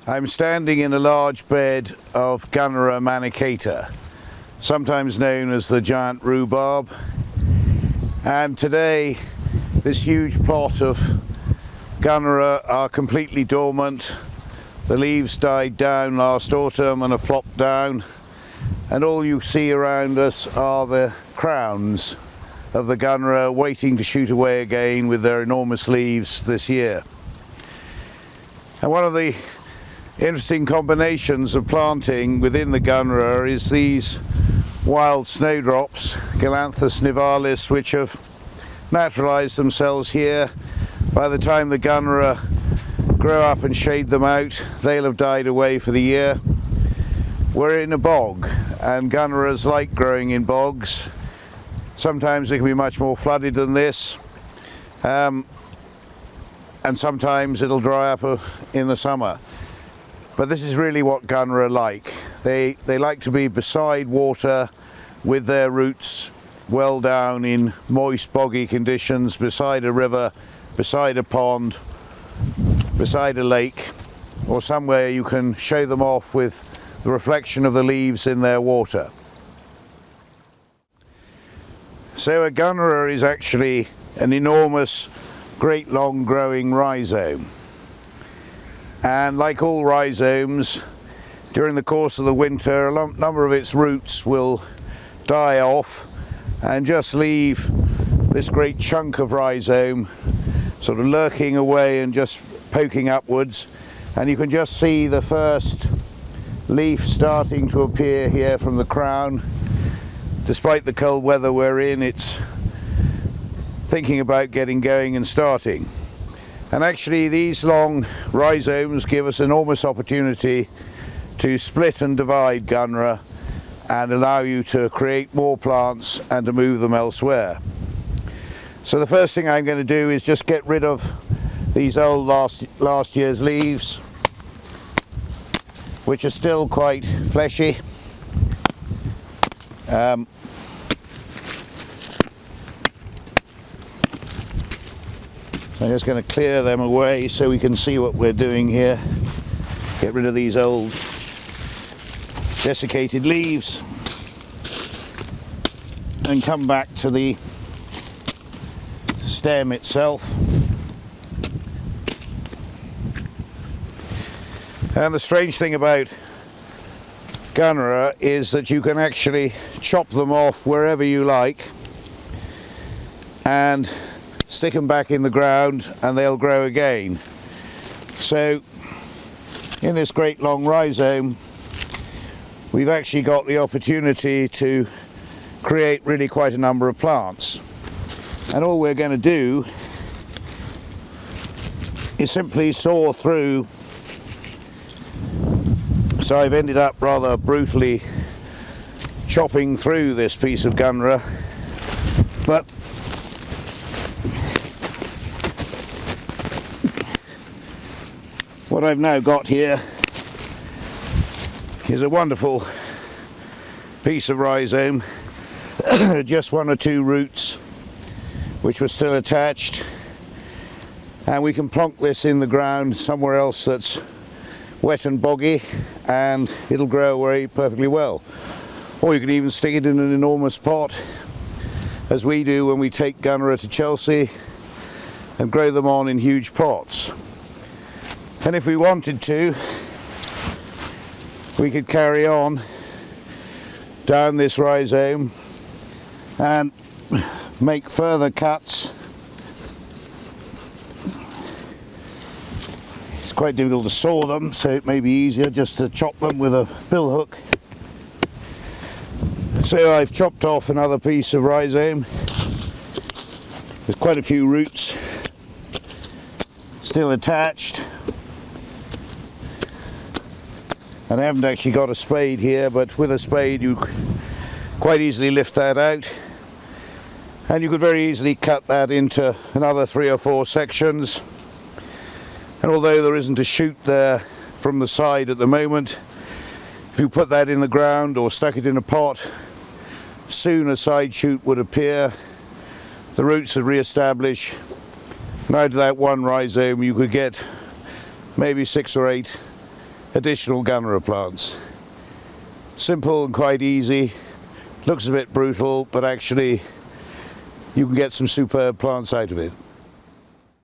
I'm standing in a large bed of Gunnera manicata, sometimes known as the giant rhubarb, and today this huge plot of Gunnera are completely dormant. The leaves died down last autumn and have flopped down, and all you see around us are the crowns of the Gunnera waiting to shoot away again with their enormous leaves this year. And one of the interesting combinations of planting within the Gunnera is these wild snowdrops, Galanthus nivalis, which have naturalized themselves here. By the time the Gunnera grow up and shade them out, they'll have died away for the year. We're in a bog, and Gunneras like growing in bogs. Sometimes they can be much more flooded than this, and sometimes it'll dry up in the summer. But this is really what Gunnera like. They like to be beside water with their roots well down in moist, boggy conditions, beside a river, beside a pond, beside a lake, or somewhere you can show them off with the reflection of the leaves in their water. So a Gunnera is actually an enormous, great long growing rhizome. And like all rhizomes, during the course of the winter, a number of its roots will die off and just leave this great chunk of rhizome sort of lurking away and just poking upwards. And you can just see the first leaf starting to appear here from the crown. Despite the cold weather we're in, it's thinking about getting going and starting. And actually these long rhizomes give us enormous opportunity to split and divide Gunnera and allow you to create more plants and to move them elsewhere. So the first thing I'm going to do is just get rid of these old last year's leaves, which are still quite fleshy. I'm just going to clear them away so we can see what we're doing here. Get rid of these old desiccated leaves and come back to the stem itself. And the strange thing about Gunnera is that you can actually chop them off wherever you like and stick them back in the ground and they'll grow again. So in this great long rhizome we've actually got the opportunity to create really quite a number of plants, and all we're going to do is simply saw through. So I've ended up rather brutally chopping through this piece of Gunnera, but what I've now got here is a wonderful piece of rhizome, just one or two roots which were still attached, and we can plonk this in the ground somewhere else that's wet and boggy and it'll grow away perfectly well. Or you can even stick it in an enormous pot, as we do when we take Gunnera to Chelsea, and grow them on in huge pots. And if we wanted to, we could carry on down this rhizome and make further cuts. It's quite difficult to saw them, so it may be easier just to chop them with a bill hook. So I've chopped off another piece of rhizome with quite a few roots still attached. And I haven't actually got a spade here, but with a spade you quite easily lift that out, and you could very easily cut that into another 3 or 4 sections. And although there isn't a shoot there from the side at the moment, if you put that in the ground or stuck it in a pot, soon a side shoot would appear, the roots would re-establish, and out of that one rhizome you could get maybe 6 or 8 additional Gunnera plants. Simple and quite easy. Looks a bit brutal, but actually you can get some superb plants out of it.